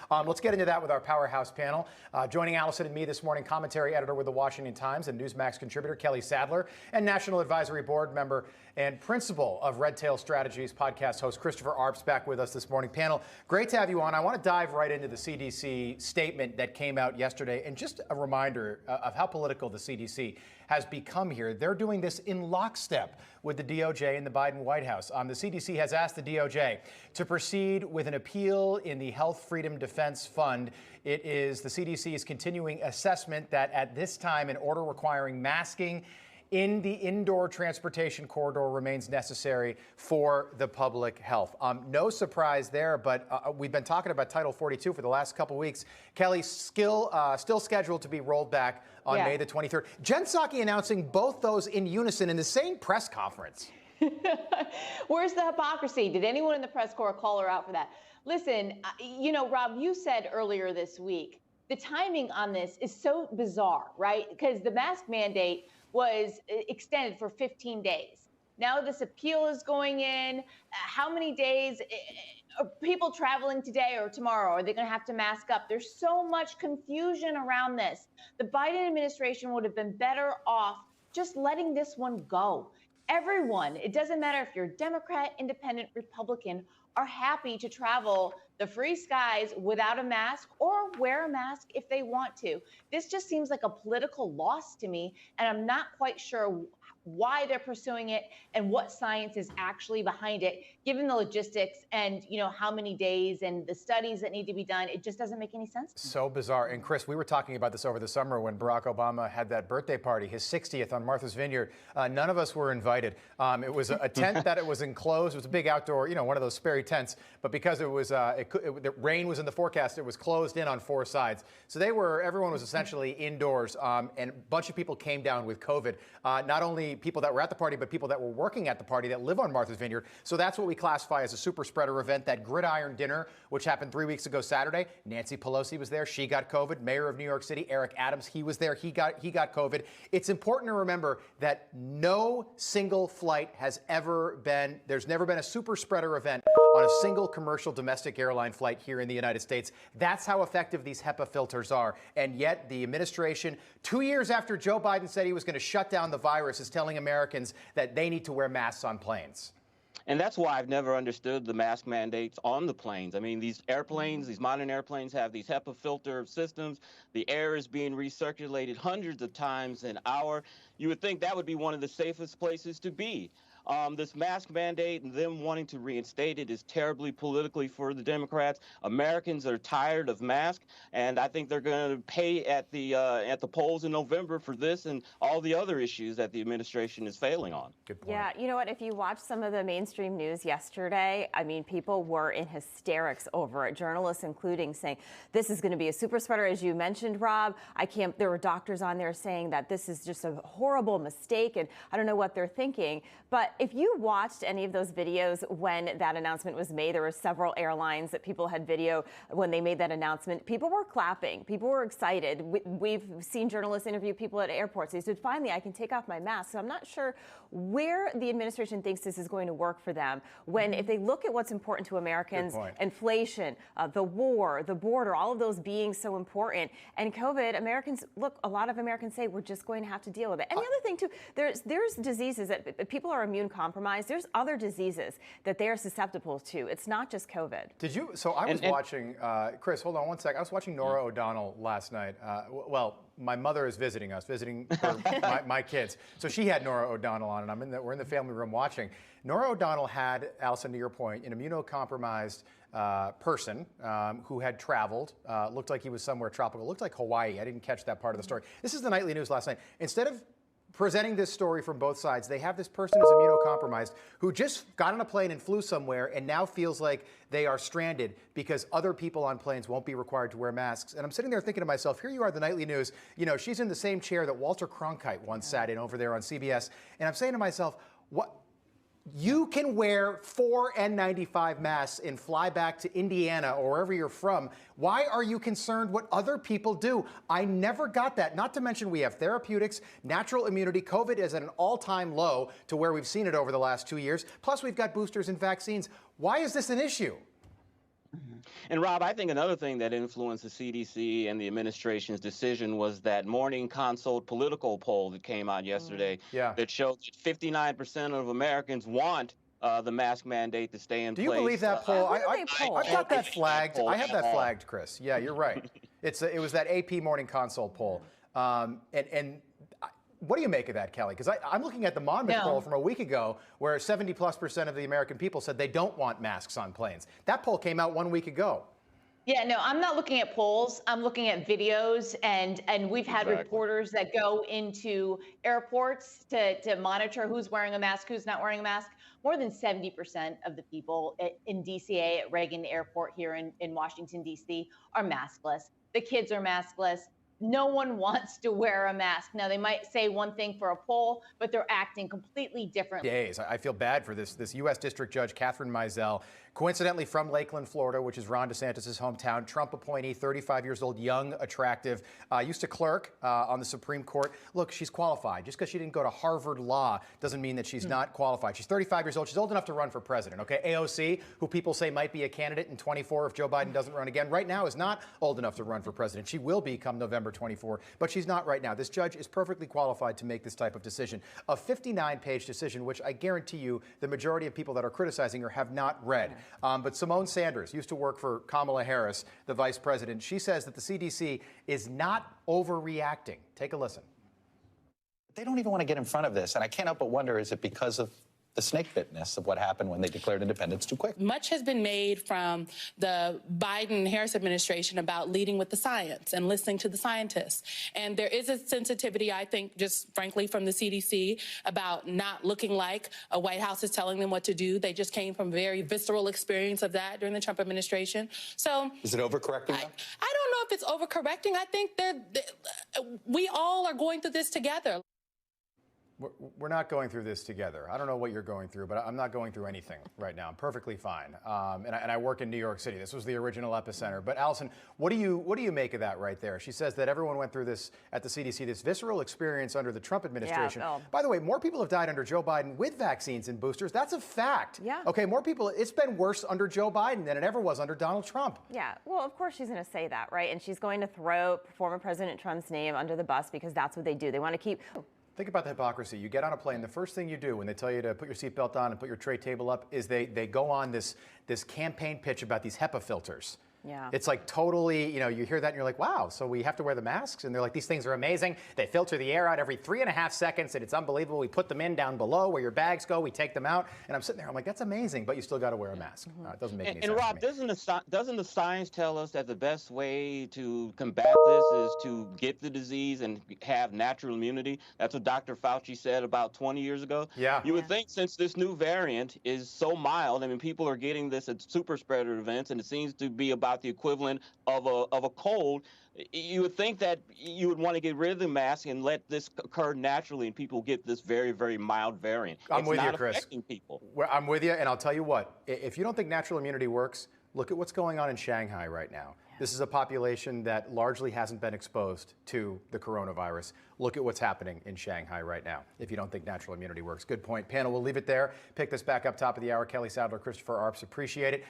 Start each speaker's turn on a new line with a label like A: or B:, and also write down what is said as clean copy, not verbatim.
A: Let's get into that with our powerhouse panel. Joining Allison and me this morning, commentary editor with the Washington Times and Newsmax contributor Kelly Sadler, and National Advisory Board member and principal of Red Tail Strategies podcast host Christopher Arps back with us this morning. Panel, great to have you on. I want to dive right into the CDC statement that came out yesterday, and just a reminder of how political the CDC has become here. They're doing this in lockstep with the DOJ and the Biden White House. The CDC has asked the DOJ to proceed with an appeal in the Health Freedom Defense Fund. It is the CDC's continuing assessment that at this time, an order requiring masking in the indoor transportation corridor remains necessary for the public health. No surprise there, but we've been talking about Title 42 for the last couple weeks. Kelly, still scheduled to be rolled back on May the 23rd. Jen Psaki announcing both those in unison in the same press conference.
B: Where's the hypocrisy? Did anyone in the press corps call her out for that? Listen, you know, Rob, you said earlier this week, the timing on this is so bizarre, right? Because the mask mandate was extended for 15 days. Now this appeal is going in. How many days are people traveling today or tomorrow? Are they going to have to mask up? There's so much confusion around this. The Biden administration would have been better off just letting this one go. Everyone, it doesn't matter if you're Democrat, Independent, Republican, are happy to travel the free skies without a mask or wear a mask if they want to. This just seems like a political loss to me, and I'm not quite sure why they're pursuing it and what science is actually behind it, given the logistics and, you know, how many days and the studies that need to be done. It just doesn't make any sense.
A: So bizarre. And Chris, we were talking about this over the summer when Barack Obama had that birthday party, his 60th on Martha's Vineyard. None of us were invited. It was a tent that it was enclosed. It was a big outdoor, you know, one of those Sperry tents. But because it was, the rain was in the forecast, it was closed in on four sides. So everyone was essentially indoors, and a bunch of people came down with COVID. Not only people that were at the party, but people that were working at the party that live on Martha's Vineyard. So that's what we classify as a super spreader event. That gridiron dinner, which happened 3 weeks ago Saturday. Nancy Pelosi was there. She got COVID. Mayor of New York City, Eric Adams, he was there. He got COVID. It's important to remember that no single flight has ever been, there's never been a super spreader event on a single commercial domestic airline flight here in the United States. That's how effective these HEPA filters are. And yet the administration, 2 years after Joe Biden said he was going to shut down the virus, is telling Americans that they need to wear masks on planes.
C: And that's why I've never understood the mask mandates on the planes. I mean, these airplanes, these modern airplanes have these HEPA filter systems. The air is being recirculated hundreds of times an hour. You would think that would be one of the safest places to be. This mask mandate and them wanting to reinstate it is terribly politically for the Democrats. Americans are tired of masks, and I think they're going to pay at the polls in November for this and all the other issues that the administration is failing on.
A: Good point.
D: Yeah, you know what? If you watch some of the mainstream news yesterday, I mean, people were in hysterics over it. Journalists, including, saying this is going to be a super spreader, as you mentioned, Rob. There were doctors on there saying that this is just a horrible mistake, and I don't know what they're thinking. But if you watched any of those videos when that announcement was made, there were several airlines that people had video when they made that announcement. People were clapping. People were excited. We've seen journalists interview people at airports. They said, finally, I can take off my mask. So I'm not sure where the administration thinks this is going to work for them when, if they look at what's important to Americans, inflation, the war, the border, all of those being so important, and COVID, Americans, look, a lot of Americans say we're just going to have to deal with it. And the other thing, too, there's diseases that people are immune compromised. There's other diseases that they are susceptible to. It's not just COVID.
A: Did you? So I was watching, Chris, hold on one sec. I was watching Norah O'Donnell last night. Well, my mother is visiting my kids. So she had Norah O'Donnell on, and we're in the family room watching. Norah O'Donnell had, Allison, to your point, an immunocompromised person who had traveled, looked like he was somewhere tropical, looked like Hawaii. I didn't catch that part of the story. This is the nightly news last night. Instead of presenting this story from both sides, they have this person who's immunocompromised who just got on a plane and flew somewhere and now feels like they are stranded because other people on planes won't be required to wear masks. And I'm sitting there thinking to myself, here you are, the nightly news. You know, she's in the same chair that Walter Cronkite once sat in over there on CBS. And I'm saying to myself, what? You can wear 4 N95 masks and fly back to Indiana or wherever you're from. Why are you concerned what other people do? I never got that. Not to mention we have therapeutics, natural immunity. COVID is at an all-time low to where we've seen it over the last 2 years. Plus, we've got boosters and vaccines. Why is this an issue?
C: And Rob, I think another thing that influenced the CDC and the administration's decision was that morning consult political poll that came out yesterday
A: Yeah.
C: that showed that 59% of Americans want the mask mandate to stay in
A: Do
C: place.
A: you believe that poll?
D: What do they poll?
A: I've got that flagged. I have that
C: At all.
A: flagged, Chris. Yeah, you're right. It was that AP Morning Consult poll. What do you make of that, Kelly? Because I'm looking at the Monmouth poll from a week ago where 70+% of the American people said they don't want masks on planes. That poll came out 1 week ago.
B: Yeah, no, I'm not looking at polls. I'm looking at videos, and we've had reporters that go into airports to monitor who's wearing a mask, who's not wearing a mask. More than 70% of the people in DCA at Reagan Airport here in Washington, D.C. are maskless. The kids are maskless. No one wants to wear a mask. Now, they might say one thing for a poll, but they're acting completely differently.
A: Days. I feel bad for this U.S. District Judge Catherine Mizell, coincidentally from Lakeland, Florida, which is Ron DeSantis' hometown. Trump appointee, 35 years old, young, attractive, used to clerk on the Supreme Court. Look, she's qualified. Just because she didn't go to Harvard Law doesn't mean that she's not qualified. She's 35 years old. She's old enough to run for president. Okay, AOC, who people say might be a candidate in 24 if Joe Biden doesn't run again, right now is not old enough to run for president. She will be come November 24, but she's not right now. This judge is perfectly qualified to make this type of decision. A 59-page decision, which I guarantee you the majority of people that are criticizing her have not read. But Simone Sanders used to work for Kamala Harris, the vice president. She says that the CDC is not overreacting. Take a listen.
E: They don't even want to get in front of this. And I can't help but wonder, is it because of the snake bitness of what happened when they declared independence too quick?
F: Much has been made from the Biden-Harris administration about leading with the science and listening to the scientists. And there is a sensitivity, I think, just frankly from the CDC about not looking like a White House is telling them what to do. They just came from a very visceral experience of that during the Trump administration. So
E: is it overcorrecting?
F: I don't know if it's overcorrecting. I think we all are going through this together.
A: We're not going through this together. I don't know what you're going through, but I'm not going through anything right now. I'm perfectly fine. And I work in New York City. This was the original epicenter. But Allison, what do you make of that right there? She says that everyone went through this at the CDC, this visceral experience under the Trump administration.
D: Yeah,
A: By the way, more people have died under Joe Biden with vaccines and boosters. That's a fact.
D: Yeah.
A: Okay, more people. It's been worse under Joe Biden than it ever was under Donald Trump.
D: Yeah, well, of course she's going to say that, right? And she's going to throw former President Trump's name under the bus because that's what they do. They want to keep...
A: Think about the hypocrisy. You get on a plane, the first thing you do when they tell you to put your seatbelt on and put your tray table up is they go on this campaign pitch about these HEPA filters.
D: Yeah.
A: It's like totally, you hear that and you're like, wow, so we have to wear the masks? And they're like, these things are amazing. They filter the air out every 3.5 seconds, and it's unbelievable. We put them in down below where your bags go. We take them out. And I'm sitting there, I'm like, that's amazing, but you still got to wear a mask. It doesn't make any sense.
C: And Rob,
A: to me.
C: doesn't the science tell us that the best way to combat this is to get the disease and have natural immunity? That's what Dr. Fauci said about 20 years ago.
A: Yeah.
C: You would think since this new variant is so mild, I mean, people are getting this at super spreader events, and it seems to be about the equivalent of a cold, you would think that you would want to get rid of the mask and let this occur naturally and people get this very, very mild variant.
A: I'm with you,
C: not
A: Chris.
C: affecting people.
A: I'm with you, and I'll tell you what, if you don't think natural immunity works, look at what's going on in Shanghai right now. This is a population that largely hasn't been exposed to the coronavirus. Look at what's happening in Shanghai right now, if you don't think natural immunity works. Good point. Panel, we'll leave it there. Pick this back up top of the hour. Kelly Sadler, Christopher Arps, appreciate it.